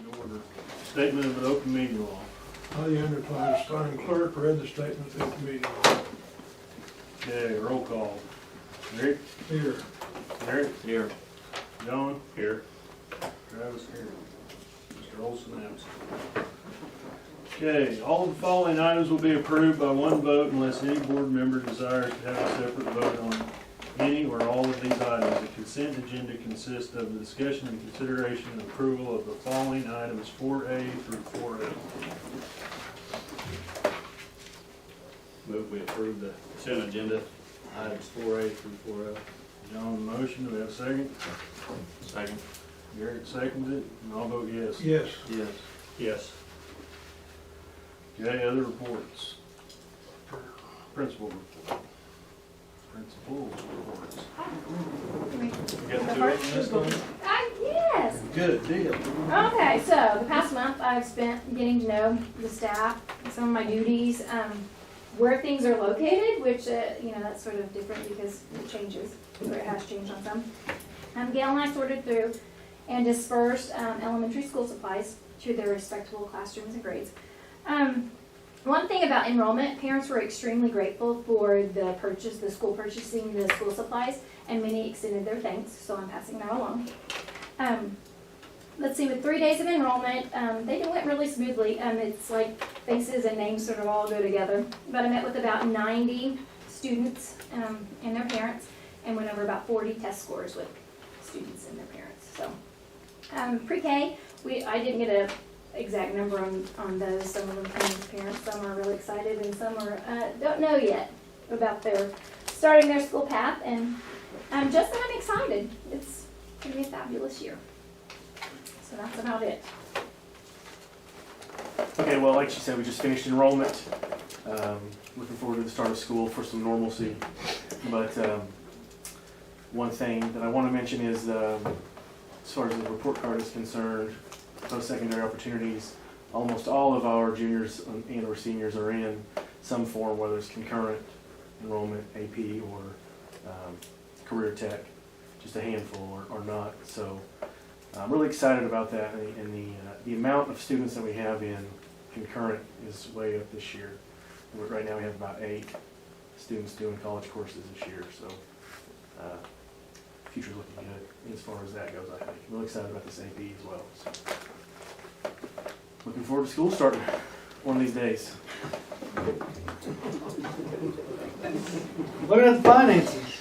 In order. Statement of an open meeting law. I, under time clerk, read the statement of the open meeting law. Okay, roll call. Rick? Here. Eric? Here. John? Here. Travis here. Mr. Olson absent. Okay, all of the following items will be approved by one vote unless any board member desires to have a separate vote on any or all of these items. The consent agenda consists of the discussion and consideration and approval of the following items 4A through 4F. Move we approve the consent agenda, items 4A through 4F. John, motion, do we have a second? Second. Garrett seconds it, and I'll vote yes. Yes. Yes. Yes. Okay, other reports. Principal report. Principal's reports. You got two of them? Yes. Good deal. Okay, so the past month I've spent getting to know the staff, some of my duties, where things are located, which, that's sort of different because it changes, or it has changed on some. Gail and I sorted through and dispersed elementary school supplies to their respectable classrooms and grades. One thing about enrollment, parents were extremely grateful for the school purchasing the school supplies, and many extended their thanks, so I'm passing that along. Let's see, with 3 days of enrollment, they went really smoothly. It's like faces and names sort of all go together. But I met with about 90 students and their parents, and went over about 40 test scores with students and their parents. So, pre-K, I didn't get an exact number on those. Some of them came with parents, some are really excited, and some are don't know yet about starting their school path. And I'm excited. It's going to be a fabulous year. So that's about it. Okay, well, like she said, we just finished enrollment. Looking forward to the start of school for some normalcy. But one thing that I want to mention is, as far as the report card is concerned, post-secondary opportunities, almost all of our juniors and or seniors are in some form, whether it's concurrent enrollment, AP, or career tech, just a handful or not. So I'm really excited about that, and the amount of students that we have in concurrent is way up this year. Right now we have about 8 students doing college courses this year, so future's looking good as far as that goes, I think. I'm really excited about this AP as well. So. Looking forward to school starting one of these days. Looking at the finances.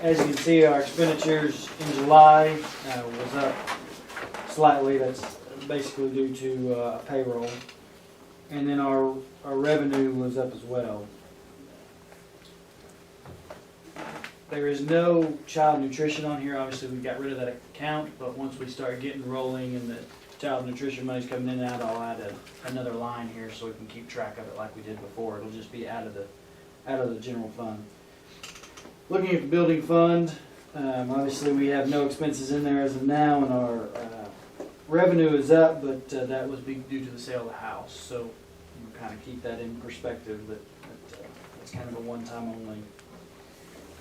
As you can see, our expenditures in July was up slightly. That's basically due to payroll. And then our revenue was up as well. There is no child nutrition on here. Obviously, we got rid of that account, but once we start getting rolling and the child nutrition money's coming in and out, I'll add another line here so we can keep track of it like we did before. It'll just be out of the general fund. Looking at the building fund, obviously we have no expenses in there as of now, and our revenue is up, but that was due to the sale of the house. So you kind of keep that in perspective, that it's kind of a one-time only.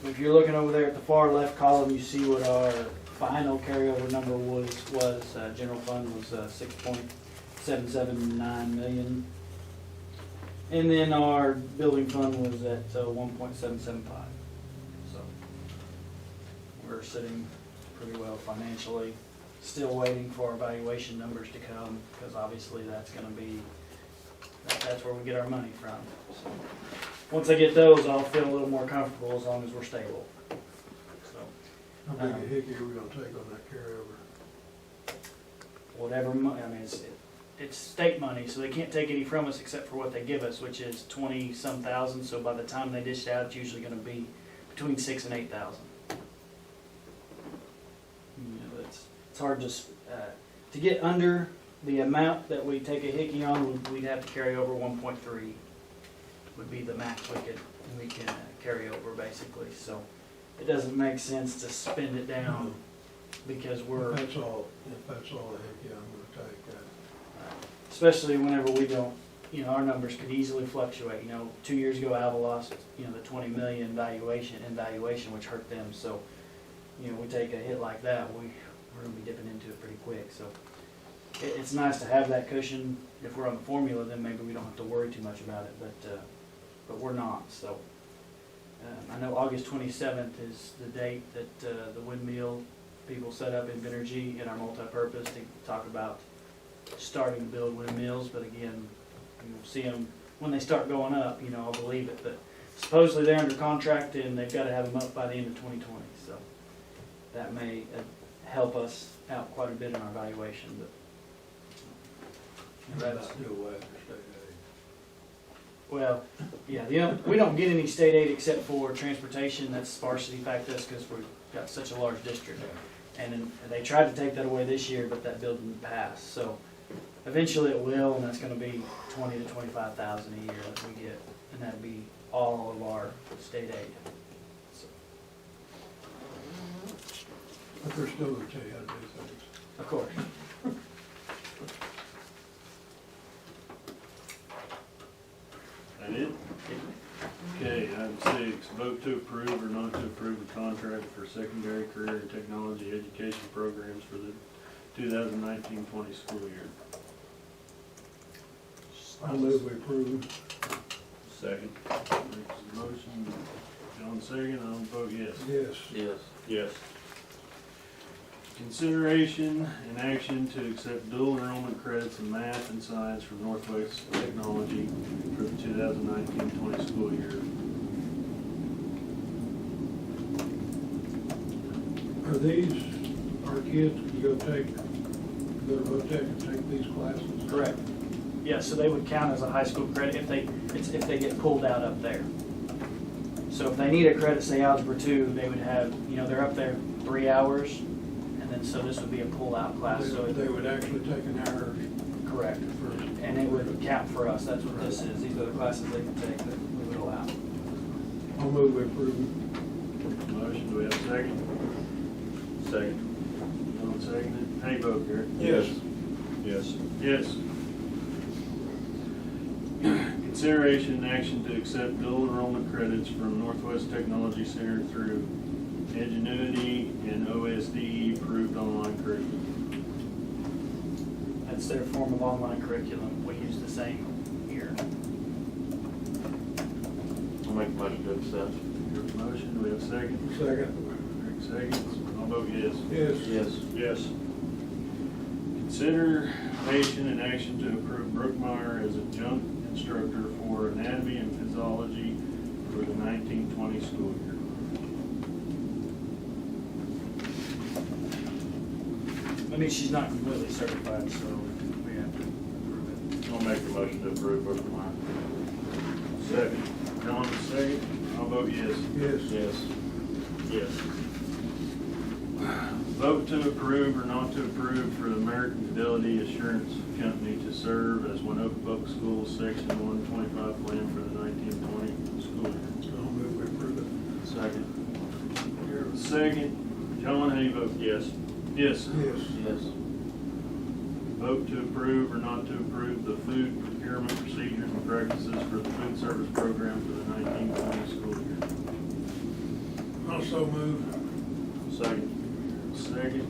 If you're looking over there at the far left column, you see what our final carryover number was. General fund was $6.779 million. And then our building fund was at 1.775. So we're sitting pretty well financially. Still waiting for our valuation numbers to come, because obviously that's going to be, that's where we get our money from. So once I get those, I'll feel a little more comfortable as long as we're stable. So How big a hickey are we gonna take on that carryover? whatever money, I mean, it's state money, so they can't take any from us except for what they give us, which is 20-some thousand. So by the time they dish it out, it's usually going to be between 6,000 and 8,000. It's hard to get under the amount that we take a hickey on. We'd have to carry over 1.3 would be the max we can carry over, basically. So it doesn't make sense to spend it down because we're, If that's all the hickey I'm gonna take. especially whenever we don't, our numbers could easily fluctuate. 2 years ago Alva lost, the 20 million valuation, which hurt them. So, we take a hit like that, we're gonna be dipping into it pretty quick, so. It's nice to have that cushion. If we're on the formula, then maybe we don't have to worry too much about it, but we're not, so. I know August 27th is the date that the windmill people set up in Venergy in our multipurpose to talk about starting to build windmills, but again, you'll see them, when they start going up, you know, I'll believe it, but supposedly they're under contract and they've gotta have them up by the end of 2020, so that may help us out quite a bit in our valuation, but. That's, Still waiting for state aid. well, yeah, we don't get any state aid except for transportation, that's sparsity fact us, because we've got such a large district. And then they tried to take that away this year, but that bill didn't pass, so eventually it will, and that's gonna be 20 to 25,000 a year that we get, and that'd be all of our state aid. So, But they're still gonna tell you how to do things. of course. That it? Okay, item 6, vote to approve or not to approve the contract for secondary career and technology education programs for the 2019-20 school year. I move we approve. Second. Makes a motion, John second, I'll vote yes. Yes. Yes. Yes. Consideration and action to accept dual enrollment credits in math and science from Northwest Technology for the 2019-20 school year. Are these, our kids can go to VOTEC and take these classes? Correct. Yeah, so they would count as a high school credit if they get pulled out up there. So if they need a credit, say Algebra 2, they would have, you know, they're up there 3 hours, and then so this would be a pull-out class, so. They would actually take an hour Correct. first. And it would count for us, that's what this is, these are the classes they can take that we would allow. I'll move we approve. Motion, do we have a second? Second. John seconded. How you vote, Gary? Yes. Yes. Yes. Consideration and action to accept dual enrollment credits from Northwest Technology Center through Ingenuity and OSD approved online curriculum. That's their form of online curriculum, we use the same here. I'll make a motion to accept. Here's a motion, do we have a second? Second. Rick seconds, I'll vote yes. Yes. Yes. Yes. Consideration and action to approve Brookmeyer as adjunct instructor for anatomy and physiology for the 1920 school year. I mean, she's not completely certified, so we have to approve it. I'll make a motion to approve Brookmeyer. Second. John, second, I'll vote yes. Yes. Yes. Yes. Vote to approve or not to approve for the American Fidelity Assurance Company to serve as Waynoka Public Schools Section 125 plan for the 1920 school year. I'll move we approve it. Second. Here, second. John, how you vote? Yes. Yes. Yes. Yes. Vote to approve or not to approve the food procurement procedures and practices for the food service program for the 1920 school year. Also move. Second. Second.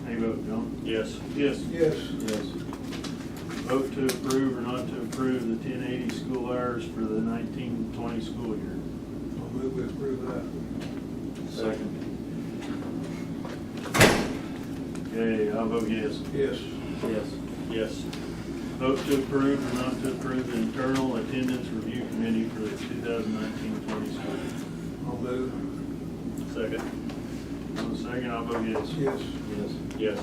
How you vote, John? Yes. Yes. Yes. Yes. Vote to approve or not to approve the 1080 school hours for the 1920 school year. I'll move we approve that. Second. Okay, I'll vote yes. Yes. Yes. Yes. Vote to approve or not to approve the internal attendance review committee for the 2019-20 school year. I'll move. Second. On the second, I'll vote yes. Yes. Yes. Yes.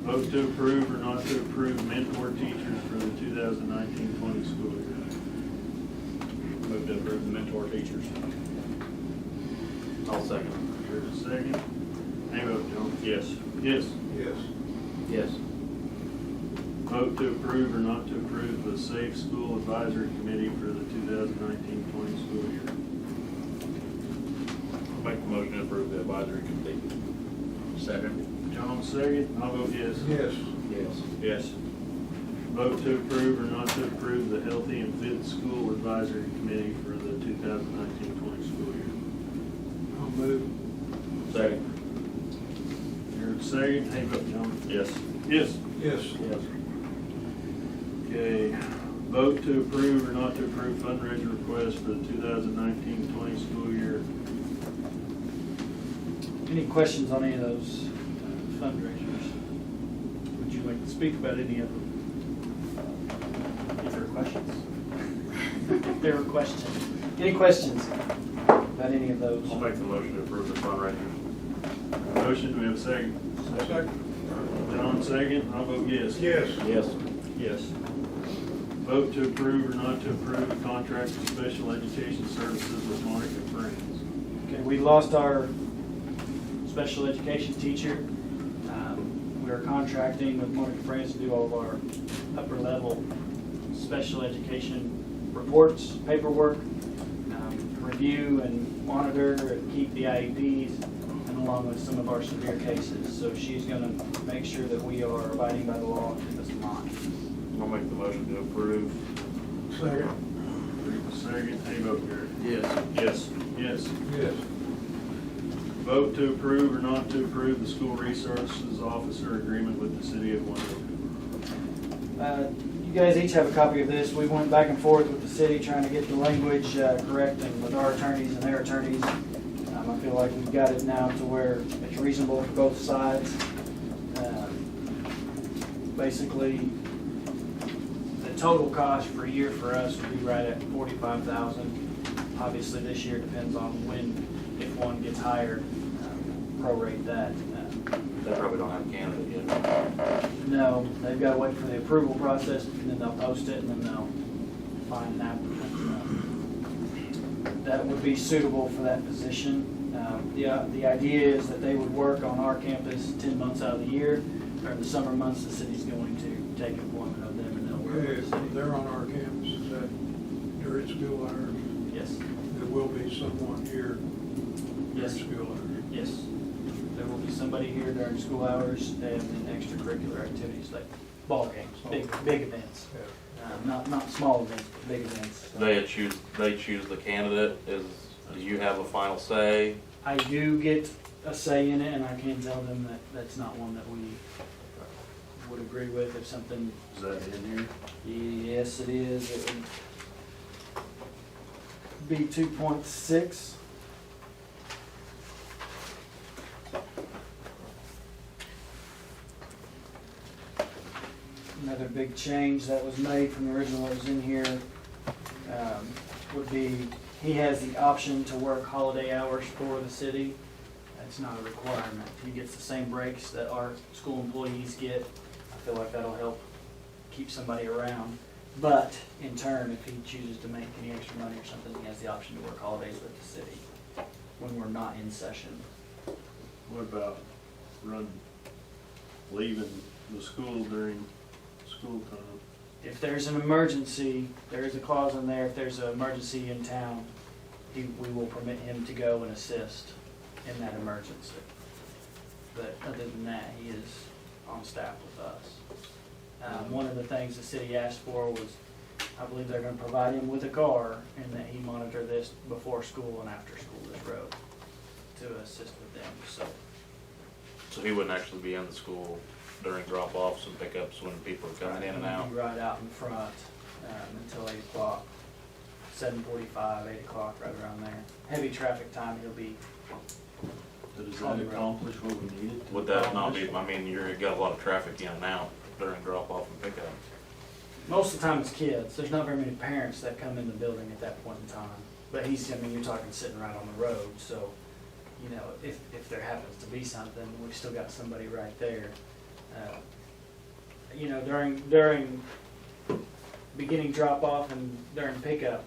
Vote to approve or not to approve mentor teachers for the 2019-20 school year. Move to approve the mentor teachers. I'll second. Here's a second. How you vote, John? Yes. Yes. Yes. Yes. Vote to approve or not to approve the Safe School Advisory Committee for the 2019-20 school year. I'll make the motion to approve the advisory committee. Second. John, second. I'll vote yes. Yes. Yes. Yes. Vote to approve or not to approve the Healthy and Fit School Advisory Committee for the 2019-20 school year. I'll move. Second. Here's a second. How you vote, John? Yes. Yes. Yes. Yes. Okay, vote to approve or not to approve fundraiser request for the 2019-20 school year. Any questions on any of those fundraisers? Would you like to speak about any of them? If there are questions. If there were questions. Any questions about any of those? I'll make the motion to approve the fundraisers. Motion, do we have a second? Second. John, second. I'll vote yes. Yes. Yes. Yes. Vote to approve or not to approve a contract for special education services with Monica Friends. Okay, we lost our special education teacher. We are contracting with Monica Friends to do all of our upper level special education reports, paperwork, review and monitor and keep the IEPs, and along with some of our severe cases. So she's gonna make sure that we are abiding by the law and keep us in line. I'll make the motion to approve. Second. Second. How you vote, Gary? Yes. Yes. Yes. Yes. Vote to approve or not to approve the school resources officer agreement with the city of Waynoka. You guys each have a copy of this. We went back and forth with the city trying to get the language correct, and with our attorneys and their attorneys. I feel like we've got it now to where it's reasonable for both sides. Basically, the total cost per year for us would be right at $45,000. Obviously, this year depends on when, if one gets hired, prorate that. They probably don't have a candidate yet. No, they've got to wait for the approval process, and then they'll post it, and then they'll find an applicant that would be suitable for that position. The idea is that they would work on our campus 10 months out of the year. During the summer months, the city's going to take employment of them, and they'll work Okay, with the city. they're on our campus, is that during school hours? Yes, There will be someone here during yes, school hours. yes. There will be somebody here during school hours and then extracurricular activities like ball games, big events. Not small events, but big events. They choose the candidate. Do you have a final say? I do get a say in it, and I can tell them that that's not one that we would agree with if something. Is that in here? Yes, it is. It would be 2.6. Another big change that was made from the original that was in here would be, he has the option to work holiday hours for the city. That's not a requirement. He gets the same breaks that our school employees get. I feel like that'll help keep somebody around. But in turn, if he chooses to make any extra money or something, he has the option to work holidays with the city when we're not in session. What about leaving the school during school time? If there's an emergency, there is a clause in there, if there's an emergency in town, we will permit him to go and assist in that emergency. But other than that, he is on staff with us. One of the things the city asked for was, I believe they're gonna provide him with a car, and that he monitor this before school and after school, this road, to assist with them, so. So he wouldn't actually be in the school during drop-offs and pickups when people are coming in and out? He'll be right out in front until 8 o'clock, 7:45, 8 o'clock, right around there. Heavy traffic time, he'll be. Does that accomplish what we needed? Would that not be, I mean, you've got a lot of traffic in and out during drop-off and pickup. Most of the time it's kids. There's not very many parents that come in the building at that point in time. But you're talking sitting right on the road, so, if there happens to be something, we've still got somebody right there. During beginning drop-off and during pickup,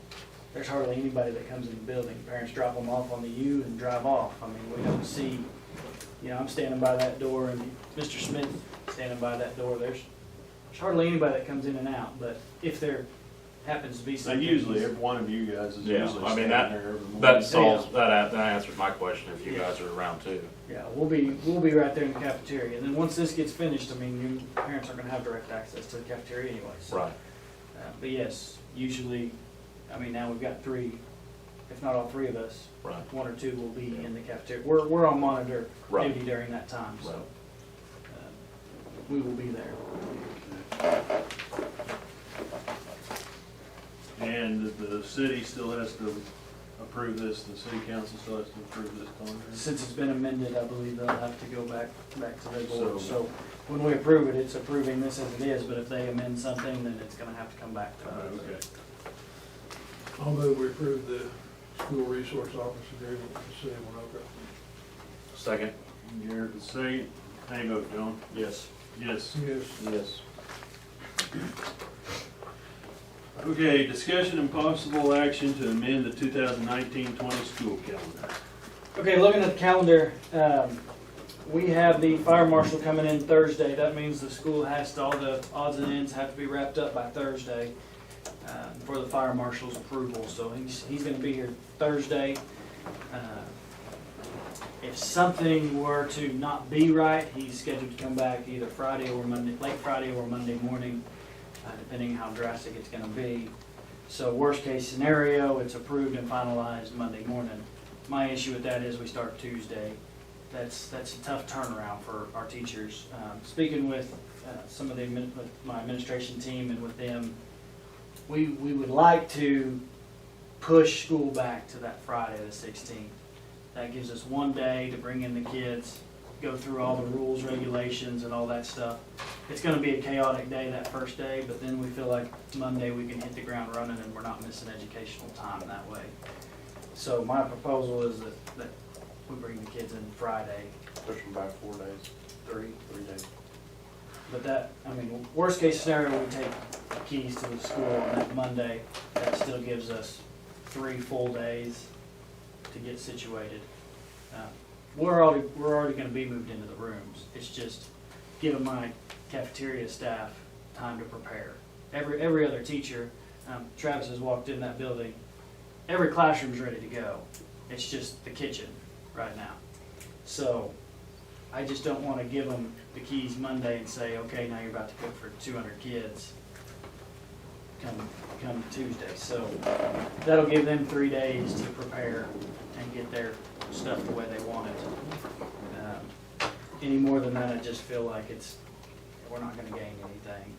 there's hardly anybody that comes in the building. Parents drop them off on the U and drive off. I mean, we don't see, I'm standing by that door and Mr. Smith standing by that door. There's hardly anybody that comes in and out, but if there happens to be So something. usually every one of you guys is Yeah, usually I mean, standing there every morning. That solves, that answers my question if you guys are around too. Yeah, we'll be right there in the cafeteria. And then once this gets finished, your parents aren't gonna have direct access to the cafeteria anyway, so. Right. But yes, usually, now we've got 3, if not all 3 of us. Right. 1 or 2 will be in the cafeteria. We're on monitor Right. duty during that time, so. Right. we will be there. And the city still has to approve this, the city council still has to approve this contract? Since it's been amended, I believe they'll have to go back to their board. So- So when we approve it, it's approving this as it is, but if they amend something, then it's gonna have to come back to us. Okay. I'll move we approve the school resource office agreement with the city of Waynoka. Second. Garrett, the second. How you vote, John? Yes. Yes. Yes. Yes. Okay, discussion and possible action to amend the 2019-20 school calendar. Okay, looking at the calendar, we have the fire marshal coming in Thursday. That means the school has to, all the odds and ends have to be wrapped up by Thursday for the fire marshal's approval. So he's gonna be here Thursday. If something were to not be right, he's scheduled to come back either Friday or Monday, late Friday or Monday morning, depending how drastic it's gonna be. So worst case scenario, it's approved and finalized Monday morning. My issue with that is we start Tuesday. That's a tough turnaround for our teachers. Speaking with some of with my administration team and with them, we would like to push school back to that Friday the 16th. That gives us one day to bring in the kids, go through all the rules, regulations, and all that stuff. It's gonna be a chaotic day that first day, but then we feel like Monday we can hit the ground running and we're not missing educational time that way. So my proposal is that we bring the kids in Friday. Push them back 4 days. Three. 3 days. But that, I mean, worst case scenario, we take the keys to the school on that Monday. That still gives us 3 full days to get situated. We're already gonna be moved into the rooms. It's just giving my cafeteria staff time to prepare. Every other teacher, Travis has walked in that building, every classroom's ready to go. It's just the kitchen right now. So I just don't wanna give them the keys Monday and say, okay, now you're about to cook for 200 kids come Tuesday. So that'll give them 3 days to prepare and get their stuff the way they want it. Any more than that, I just feel like we're not gonna gain anything.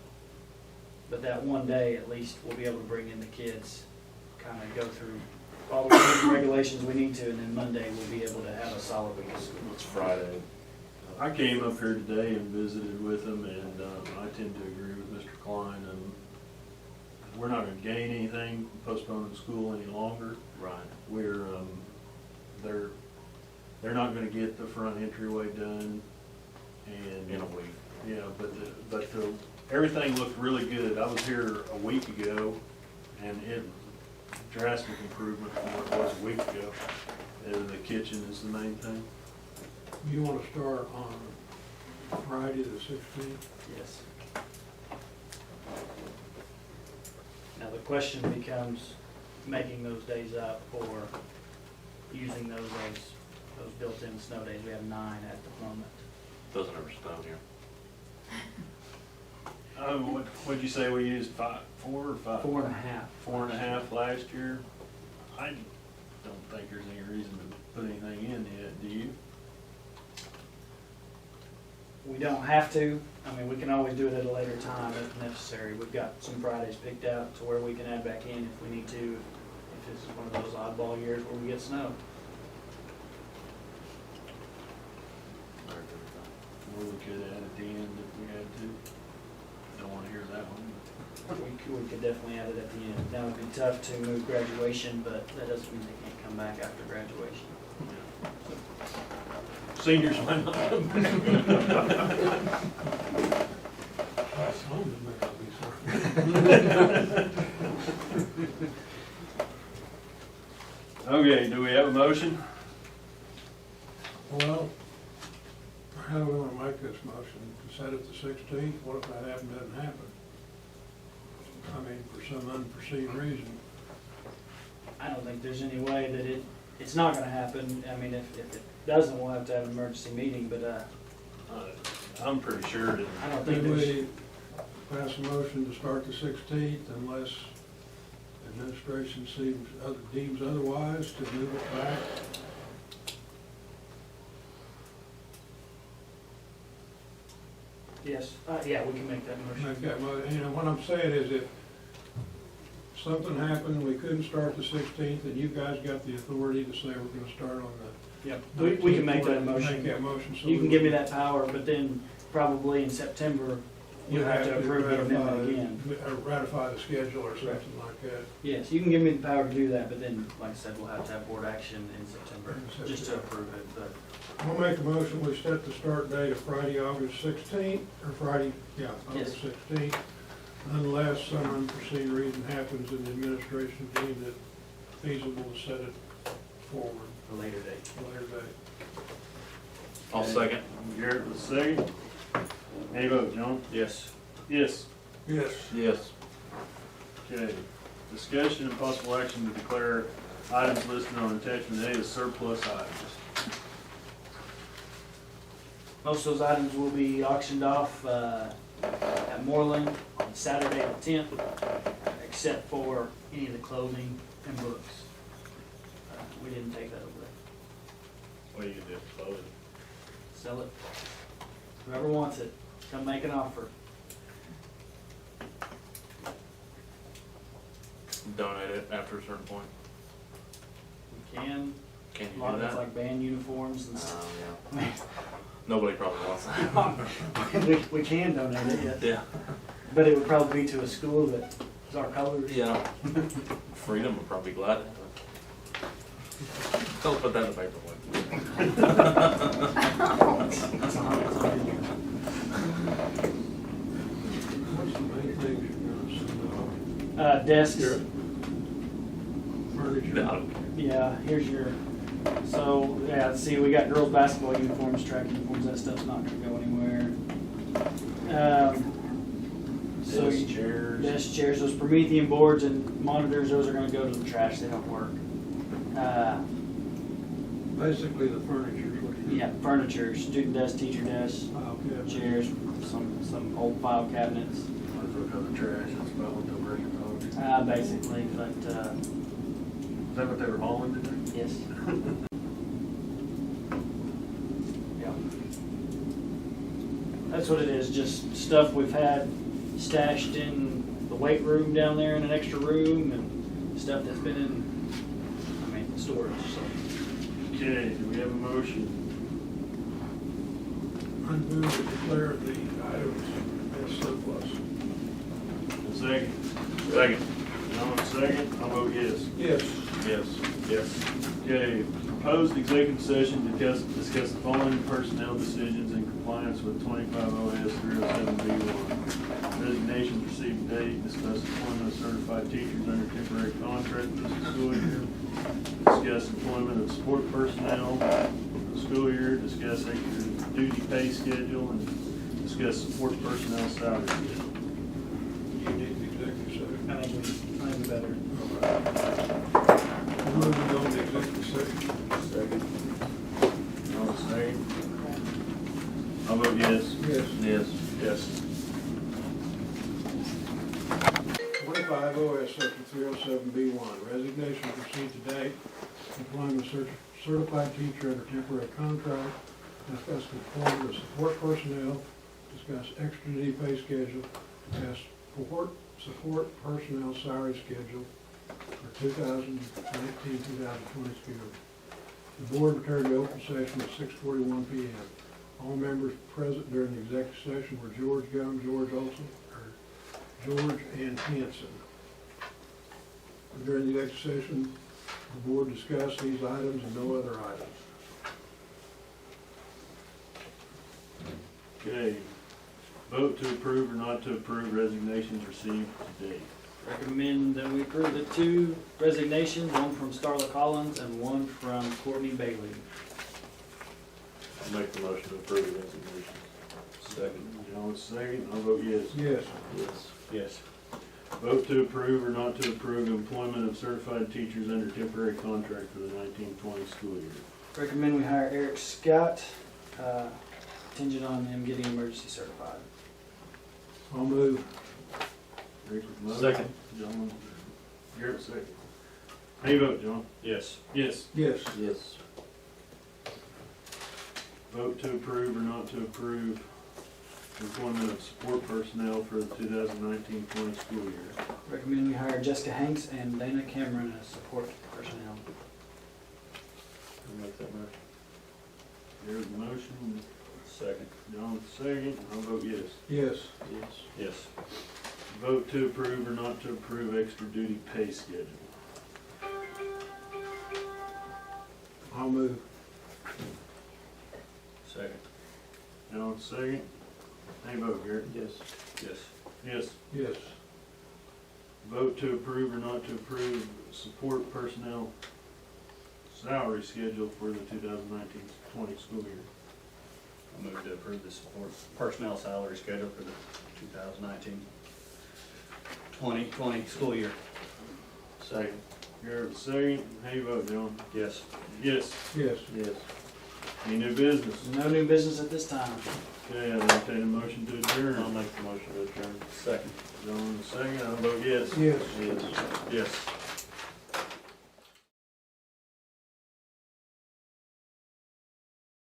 But that one day, at least, we'll be able to bring in the kids, kinda go through all the rules and regulations we need to, and then Monday we'll be able to have a solid week of school. It's Friday. I came up here today and visited with them, and I tend to agree with Mr. Klein, and we're not gonna gain anything postponing school any longer. Right. We're, they're not gonna get the front entryway done, and. In a week. Yeah, but everything looked really good. I was here a week ago, and it, drastic improvement from what it was a week ago. The kitchen is the main thing. You want to start on Friday the 16th? Yes. Now, the question becomes making those days up or using those built-in snow days. We have 9 at the moment. Doesn't ever snow here. What'd you say we used, 4 or 5? 4.5. 4.5 last year. I don't think there's any reason to put anything in yet, do you? We don't have to. I mean, we can always do it at a later time if necessary. We've got some Fridays picked out to where we can add back in if we need to, if it's one of those oddball years where we get snow. Or we could add at the end if we had to. Don't wanna hear that one. We could definitely add it at the end. That would be tough to move graduation, but that doesn't mean they can't come back after graduation. Seniors might not come back. Some may not be certain. Okay, do we have a motion? Well, how do we want to make this motion? To set it the 16th? What if that doesn't happen? I mean, for some unforeseen reason. I don't think there's any way that it's not gonna happen. I mean, if it doesn't, we'll have to have an emergency meeting, but, I'm pretty sure that. I don't think Then there's, we pass a motion to start the 16th unless administration deems otherwise to move it back. Yes, yeah, we can make that motion. Make that motion. You know, what I'm saying is if something happened, we couldn't start the 16th, and you guys got the authority to say we're gonna start on the Yep, we can make that 19th, motion. Make that motion. So You can we- give me that power, but then probably in September, you'll have to approve the amendment again. Ratify the schedule or something like that. Yes, you can give me the power to do that, but then, like I said, we'll have to have board action in September, In just to September. approve it, but. I'll make a motion, we set the start date of Friday, August 16th, or Friday, August 16th, unless some unforeseen reason happens and the administration deems it feasible to set it forward A later date. a later date. I'll second. Garrett with the second. Any vote, John? Yes. Yes. Yes. Yes. Okay. Discussion and possible action to declare items listed on attachment A as surplus items. Most of those items will be auctioned off at Moreland on Saturday the 10th, except for any of the clothing and books. We didn't take that over there. What are you gonna do, close it? Sell it. Whoever wants it, come make an offer. Donate it after a certain point? We can. Can A you lot do of it's that? like band uniforms and stuff. Yeah. Nobody probably wants that. We can donate it, yes. Yeah. But it would probably be to a school that is our colors. Yeah. Freedom would probably be glad to have it. Don't put that in the paper. What's the main things you're gonna send off? Desks. Furniture? No. Yeah, here's your, so, yeah, see, we got girls' basketball uniforms, track uniforms, that stuff's not gonna go anywhere. So, Desk, chairs. desk chairs, those Promethean boards and monitors, those are gonna go to the trash, they don't work. Basically the furniture is what you. Yeah, furniture, student desk, teacher desk, Okay. chairs, some old file cabinets, Might as well go to trash, that's about what they'll bring it home. basically, but, Is that what they were hauling today? yes. Yeah. That's what it is, just stuff we've had stashed in the weight room down there in an extra room and stuff that's been in, storage, so. Okay, do we have a motion? I move to declare the items as surplus. A second. Second. John, second. I'll vote yes. Yes. Yes. Yes. Okay, proposed executive session to discuss the following personnel decisions in compliance with 25 OS 307B1. Resignations received date, discuss employment of certified teachers under temporary contract for the school year, discuss employment of support personnel for the school year, discuss extra duty pay schedule, and discuss support personnel salary schedule. You need the executive session. I think we better. Move to go into executive session. Second. All second. I'll vote yes. Yes. Yes. Yes. 25 OS Section 307B1, resignation received to date, employment of certified teacher under temporary contract, discuss employment of support personnel, discuss extra duty pay schedule, discuss support personnel salary schedule for 2019-2020 school year. The board returned to open session at 6:41 p.m. All members present during the executive session were George Young, George Olson, George and Hanson. During the executive session, the board discussed these items and no other items. Okay, vote to approve or not to approve resignations received to date. Recommend that we approve the two resignations, one from Starla Collins and one from Courtney Bailey. I'll make the motion to approve the resignation. Second. John, second. I'll vote yes. Yes. Yes. Yes. Vote to approve or not to approve employment of certified teachers under temporary contract for the 1920 school year. Recommend we hire Eric Scott, contingent on him getting emergency certified. I'll move. Rick with motion. Second. John, Garrett second. How you vote, John? Yes. Yes. Yes. Yes. Vote to approve or not to approve employment of support personnel for the 2019-20 school year. Recommend we hire Jessica Hanks and Dana Cameron as support personnel. I'll make that motion. There's the motion, Second. John second, I'll vote yes. Yes. Yes. Yes. Vote to approve or not to approve extra duty pay schedule. I'll move. Second. John second, how you vote, Garrett? Yes. Yes. Yes. Yes. Vote to approve or not to approve support personnel salary schedule for the 2019-20 school year. I move to approve the support personnel salary schedule for the 2019-2020 school year. Second. Garrett second, how you vote, John? Yes. Yes. Yes. Yes. Any new business? No new business at this time. Okay, I'll entertain a motion to I'll adjourn. make the motion to adjourn. Second. John second, I'll vote yes. Yes. Yes. Yes.